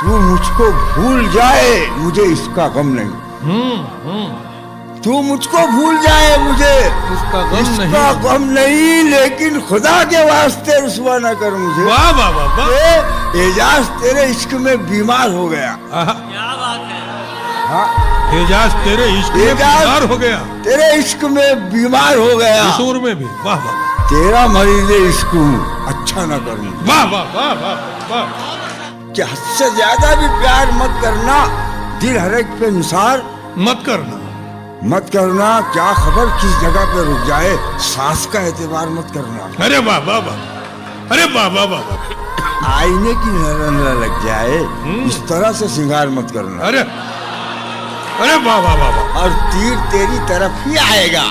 तू मुझको भूल जाए मुझे इसका गम नहीं। तू मुझको भूल जाए मुझे इसका गम नहीं, लेकिन खुदा के वास्ते रुसवा न कर मुझे। वाह वाह वाह वाह। एजाज तेरे इश्क में बीमार हो गया। क्या बात है। हाँ एजाज तेरे इश्क में बीमार हो गया। तेरे इश्क में बीमार हो गया। इस उम्र में भी। वाह वाह। तेरा मरीज इश्क हूँ, अच्छा न कर मुझे। वाह वाह वाह वाह वाह। कि हद से ज्यादा भी प्यार मत करना, दिल हर एक पे निसार मत करना। मत करना, क्या खबर किस जगह पे रुक जाए, सांस का एतबार मत करना। अरे वाह वाह वाह। अरे वाह वाह वाह। आईने की नजर लग जाए इस तरह से श्रृंगार मत करना। अरे अरे वाह वाह वाह। और तीर तेरी तरफ ही आएगा,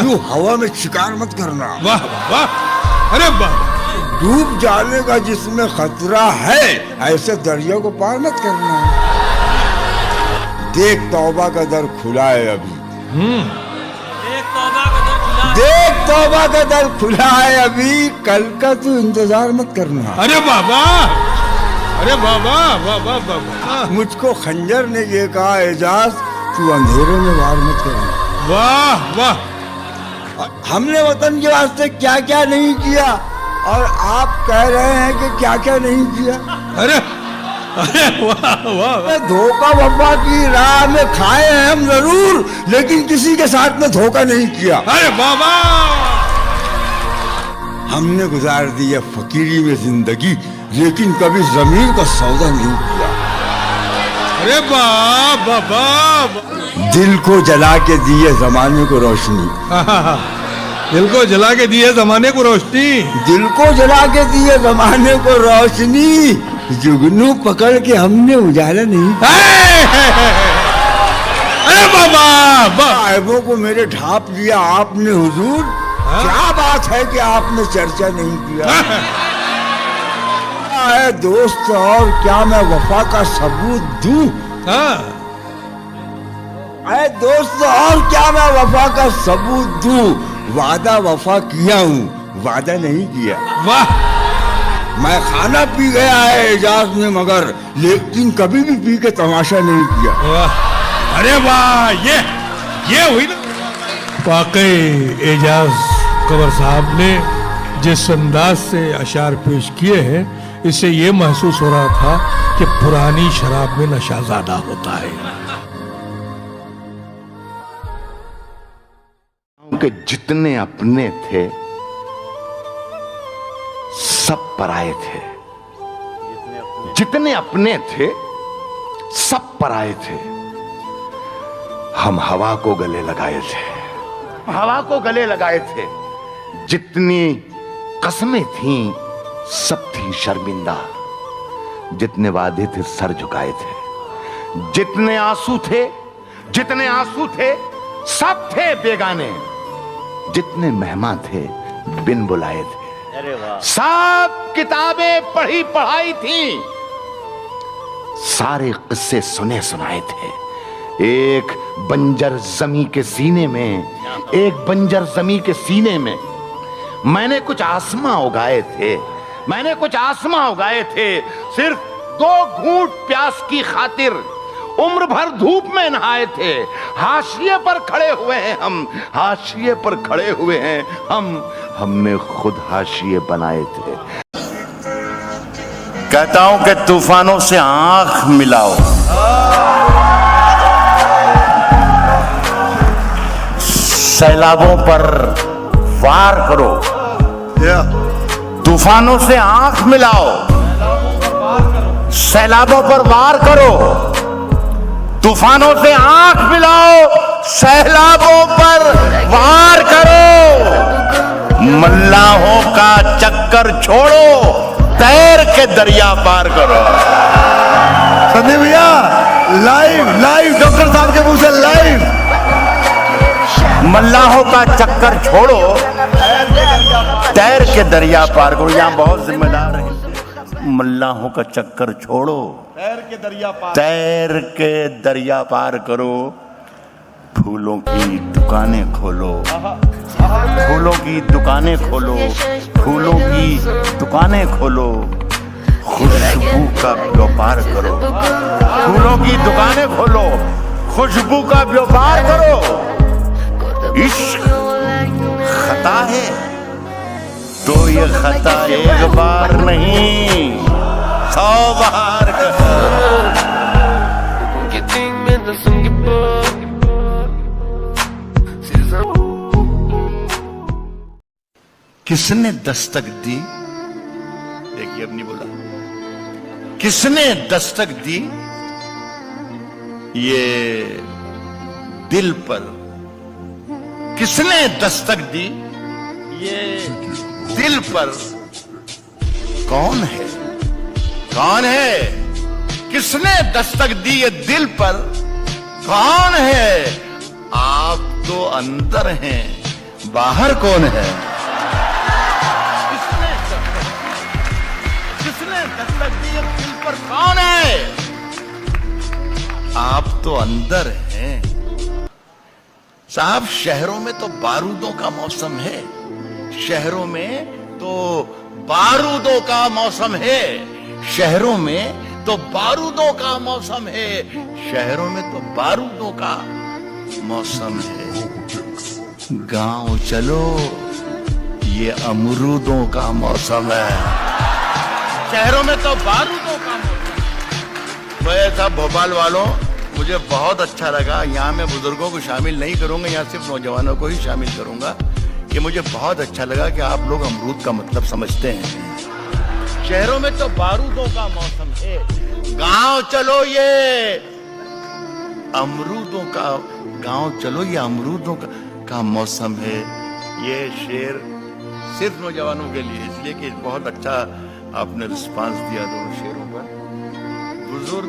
यूं हवा में शिकार मत करना। वाह वाह वाह। अरे वाह। डूब जाने का जिसमें खतरा है, ऐसे दरिया को पार मत करना। देख तौबा का दर खुला है अभी। देख तौबा का दर खुला है अभी, कल का तू इंतजार मत करना। अरे बाबा। अरे बाबा वाह वाह वाह। मुझको खंजर ने ये कहा, एजाज तू अंधेरे में वार मत करना। वाह वाह। हमने वतन के वास्ते क्या क्या नहीं किया, और आप कह रहे हैं कि क्या क्या नहीं किया। अरे अरे वाह वाह। धोखा वफा की राह में खाए हैं हम जरूर, लेकिन किसी के साथ में धोखा नहीं किया। अरे बाबा। हमने गुजार दी है फकीरी में जिंदगी, लेकिन कभी जमीन का सौदा नहीं किया। अरे बाबा बाबा। दिल को जला के दिए जमाने को रोशनी। दिल को जला के दिए जमाने को रोशनी। दिल को जला के दिए जमाने को रोशनी, जुगनू पकड़ के हमने उजाला नहीं। अरे बाबा। ऐबों को मेरे ढांप लिया आपने हुजूर। क्या बात है कि आपने चर्चा नहीं किया। है दोस्त, और क्या मैं वफा का सबूत दूं। है दोस्त, और क्या मैं वफा का सबूत दूं। वादा वफा किया हूँ, वादा नहीं किया। वाह। मैं खाना पी गया है एजाज में, मगर लेकिन कभी भी पी के तमाशा नहीं किया। वाह। अरे वाह। ये हुई ना वाकई। एजाज कंवर साहब ने जिस अंदाज से अशार पेश किए हैं, इससे ये महसूस हो रहा था कि पुरानी शराब में नशा ज्यादा होता है। के जितने अपने थे सब पराये थे। जितने अपने थे सब पराये थे। हम हवा को गले लगाए थे, हवा को गले लगाए थे। जितनी कस्में थीं सब थी शर्मिंदा। जितने वादे थे सर झुकाए थे। जितने आंसू थे सब थे बेगाने। जितने मेहमान थे बिन बुलाए थे। अरे वाह। सब किताबें पढ़ी पढ़ाई थी, सारे किस्से सुने सुनाए थे। एक बंजर जमी के सीने में मैंने कुछ आसमां उगाए थे। सिर्फ 2 घूंट प्यास की खातिर उम्र भर धूप में नहाए थे। हाशिए पर खड़े हुए हैं हम। हमने खुद हाशिए बनाए थे। कहता हूं कि तूफानों से आंख मिलाओ, सैलाबों पर वार करो। तूफानों से आंख मिलाओ, सैलाबों पर वार करो। तूफानों से आंख मिलाओ, सैलाबों पर वार करो। मल्लाहों का चक्कर छोड़ो, तैर के दरिया पार करो। संदीप भैया लाइव डॉक्टर साहब के मुंह से लाइव। मल्लाहों का चक्कर छोड़ो, तैर के दरिया पार करो। यहाँ बहुत जिम्मेदार है। मल्लाहों का चक्कर छोड़ो, तैर के दरिया पार करो। फूलों की दुकानें खोलो, फूलों की दुकानें खोलो, फूलों की दुकानें खोलो। खुशबू का व्यापार करो, फूलों की दुकानें खोलो, खुशबू का व्यापार करो। इश्क खता है तो ये खता एक बार नहीं 100 बार किसने दस्तक दी? देखिए अब नहीं बोला। किसने दस्तक दी ये दिल पर? किसने दस्तक दी ये दिल पर? कौन है? कौन है? किसने दस्तक दी ये दिल पर? कौन है? आप तो अंदर हैं, बाहर कौन है? किसने दस्तक दी ये दिल पर? कौन है? आप तो अंदर हैं। साहब, शहरों में तो बारूदों का मौसम है। शहरों में तो बारूदों का मौसम है। शहरों में तो बारूदों का मौसम है। शहरों में तो बारूदों का मौसम है। गांव चलो, ये अमरूदों का मौसम है। शहरों में तो बारूदों का मौसम। वह सब भोपाल वालों, मुझे बहुत अच्छा लगा। यहाँ मैं बुजुर्गों को शामिल नहीं करूंगा, यहाँ सिर्फ नौजवानों को ही शामिल करूंगा कि मुझे बहुत अच्छा लगा कि आप लोग अमरूद का मतलब समझते हैं। शहरों में तो बारूदों का मौसम है। गांव चलो, ये अमरूदों का गांव चलो, ये अमरूदों का मौसम है। ये शेर सिर्फ नौजवानों के लिए, इसलिए कि बहुत अच्छा आपने रिस्पांस दिया दोनों शेरों पर। बुजुर्ग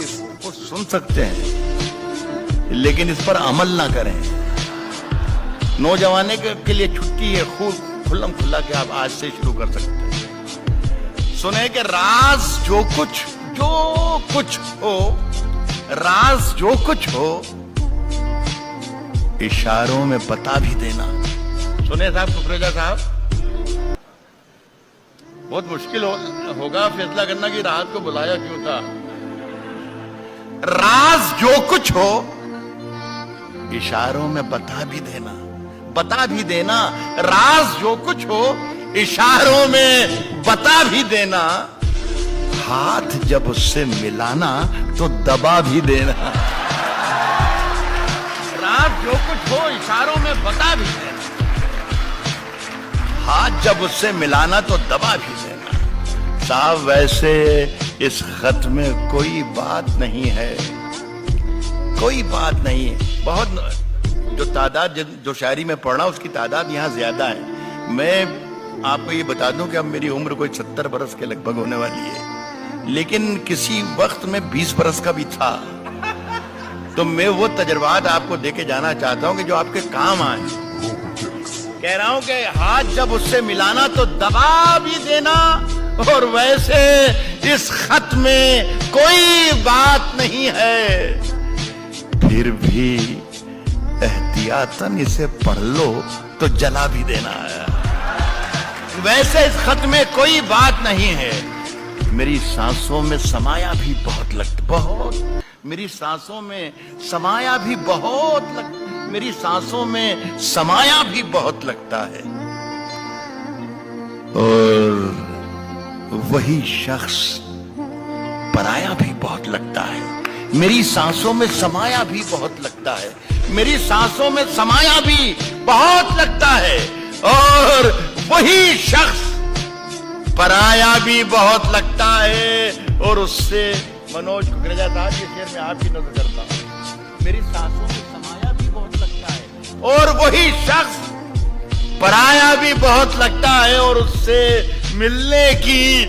इसको सुन सकते हैं लेकिन इस पर अमल ना करें। नौजवाने के लिए छुट्टी है, खूब खुल्लम खुल्ला के आप आज से शुरू कर सकते हैं। सुने कि राज जो कुछ हो, राज जो कुछ हो, इशारों में बता भी देना। सुने साहब कुकरेजा साहब, बहुत मुश्किल होगा फैसला करना कि राहत को बुलाया क्यों था। राज जो कुछ हो, इशारों में बता भी देना, बता भी देना। राज जो कुछ हो, इशारों में बता भी देना। हाथ जब उससे मिलाना तो दबा भी देना। राज जो कुछ हो, इशारों में बता भी देना। हाथ जब उससे मिलाना तो दबा भी देना। साहब, वैसे इस खत में कोई बात नहीं है, कोई बात नहीं है। बहुत जो तादाद, जो शायरी में पढ़ा उसकी तादाद यहाँ ज्यादा है। मैं आपको ये बता दूं कि अब मेरी उम्र कोई 70 बरस के लगभग होने वाली है, लेकिन किसी वक्त में 20 बरस का भी था। तो मैं वो तजर्बात आपको देके जाना चाहता हूं कि जो आपके काम आए। कह रहा हूं कि हाथ जब उससे मिलाना तो दबा भी देना। और वैसे इस खत में कोई बात नहीं है, फिर भी एहतियातन इसे पढ़ लो तो जला भी देना है। वैसे इस खत में कोई बात नहीं है। मेरी सांसों में समाया भी बहुत मेरी सांसों में समाया भी मेरी सांसों में समाया भी बहुत लगता है। और वही शख्स पराया भी बहुत लगता है। मेरी सांसों में समाया भी बहुत लगता है। मेरी सांसों में समाया भी बहुत लगता है। और वही शख्स पराया भी बहुत लगता है। और उससे मनोज कुकरेजा साहब, ये शेर में आपकी नजर करता हूं। मेरी सांसों में समाया भी बहुत लगता है और वही शख्स पराया भी बहुत लगता है। और उससे मिलने की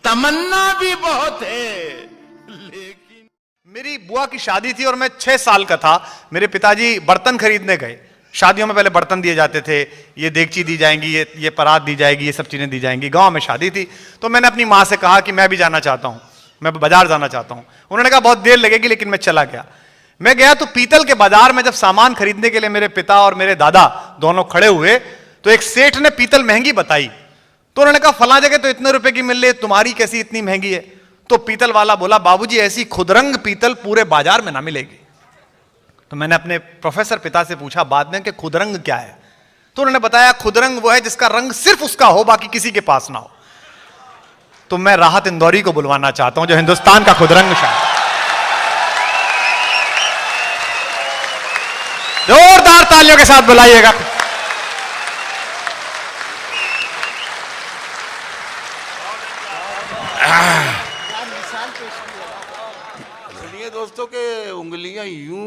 तमन्ना भी बहुत है। लेकिन मेरी बुआ की शादी थी और मैं 6 साल का था। मेरे पिताजी बर्तन खरीदने गए। शादियों में पहले बर्तन दिए जाते थे, ये देगची दी जाएंगी, ये परात दी जाएगी, ये सब चीजें दी जाएंगी। गांव में शादी थी तो मैंने अपनी माँ से कहा कि मैं भी जाना चाहता हूँ, मैं बाजार जाना चाहता हूँ। उन्होंने कहा बहुत देर लगेगी, लेकिन मैं चला गया। मैं गया तो पीतल के बाजार में जब सामान खरीदने के लिए मेरे पिता और मेरे दादा दोनों खड़े हुए तो एक सेठ ने पीतल महंगी बताई। तो तो उन्होंने कहा फला जगह तो इतने रुपए की मिल रही है, तुम्हारी कैसी इतनी महंगी है? तो पीतल वाला बोला, बाबूजी ऐसी खुदरंग पीतल पूरे बाजार में ना मिलेगी। तो मैंने अपने प्रोफेसर पिता से पूछा बाद में कि खुदरंग क्या है? तो उन्होंने बताया खुदरंग वो है जिसका रंग सिर्फ उसका हो, बाकी किसी के पास ना हो। तो मैं राहत इंदौरी को बुलवाना चाहता हूं, जो हिंदुस्तान का खुदरंग शायर। जोरदार तालियों के साथ बुलाइएगा। सुनिए दोस्तों के उंगलियां यूं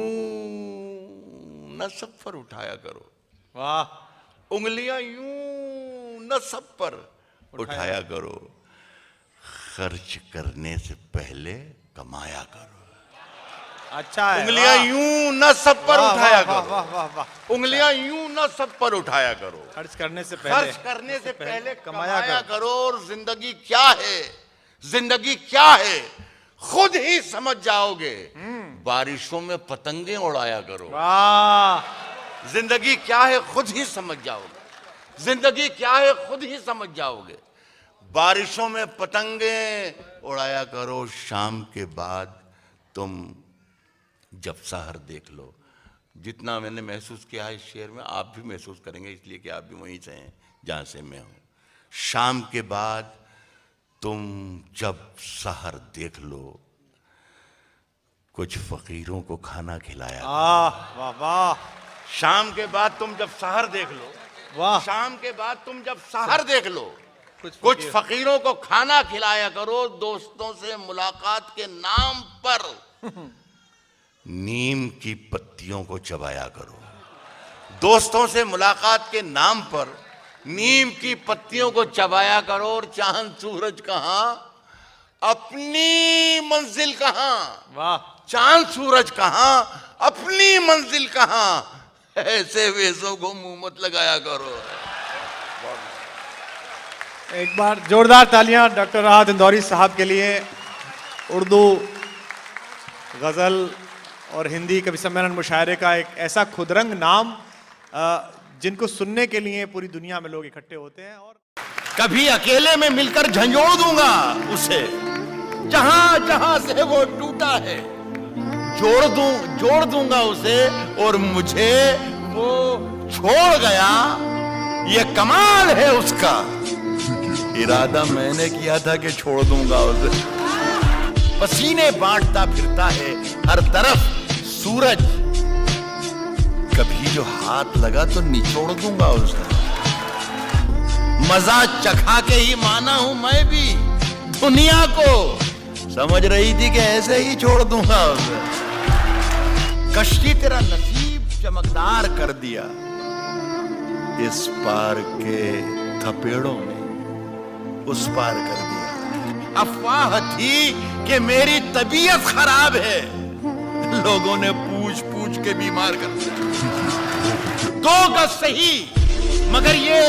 न सब पर उठाया करो। वाह। उंगलियां यूं न सब पर उठाया करो। खर्च करने से पहले कमाया करो। अच्छा है। उंगलियां यूं न सब पर उठाया वाह, करो। वाह, वाह, वाह। उंगलियां यूं न सब पर उठाया करो। खर्च करने से पहले, खर्च करने से पहले कमाया करो। और जिंदगी क्या है, जिंदगी क्या है खुद ही समझ जाओगे। बारिशों में पतंगे उड़ाया करो। वाह। जिंदगी क्या है खुद ही समझ जाओगे। जिंदगी क्या है खुद ही समझ जाओगे। बारिशों में पतंगे उड़ाया करो। शाम के बाद तुम जब शहर देख लो, जितना मैंने महसूस किया है इस शेर में, आप भी महसूस करेंगे, इसलिए कि आप भी वहीं से हैं जहां से मैं हूं। शाम के बाद तुम जब शहर देख लो, कुछ फकीरों को खाना खिलाया। वाह वाह। शाम के बाद तुम जब शहर देख लो, वाह। शाम के बाद तुम जब शहर देख लो, कुछ फकीरों को खाना खिलाया करो। दोस्तों से मुलाकात के नाम पर नीम की पत्तियों को चबाया करो। दोस्तों से मुलाकात के नाम पर नीम की पत्तियों को चबाया करो। और चांद सूरज कहां, अपनी मंजिल कहां। वाह। चांद सूरज कहां, अपनी मंजिल कहां। ऐसे वेशों को मुंह मत लगाया करो। एक बार जोरदार तालियां डॉक्टर राहत इंदौरी साहब के लिए। उर्दू, गजल और हिंदी कवि सम्मेलन मुशायरे का एक ऐसा खुदरंग नाम जिनको सुनने के लिए पूरी दुनिया में लोग इकट्ठे होते हैं। और कभी अकेले में मिलकर झंझोड़ दूंगा उसे, जहां जहां से वो टूटा है। जोड़ दूंगा उसे, और मुझे वो छोड़ गया। ये कमाल है उसका। इरादा मैंने किया था कि छोड़ दूंगा उसे। पसीने बांटता फिरता है हर तरफ सूरज। कभी जो हाथ लगा तो निचोड़ दूंगा उसे। मजा चखा के ही माना हूं मैं भी दुनिया को। समझ रही थी कि ऐसे ही छोड़ दूंगा उसे। कश्ती तेरा नसीब चमकदार कर दिया इस पार के थपेड़ों ने उस पार कर दिया। अफवाह थी कि मेरी तबीयत खराब है, लोगों ने पूछ पूछ के बीमार कर दिया। 2 गज सही, मगर ये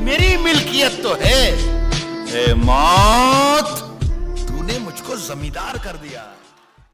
मेरी मिल्कियत तो है। ए मौत, तूने मुझको जमींदार कर दिया।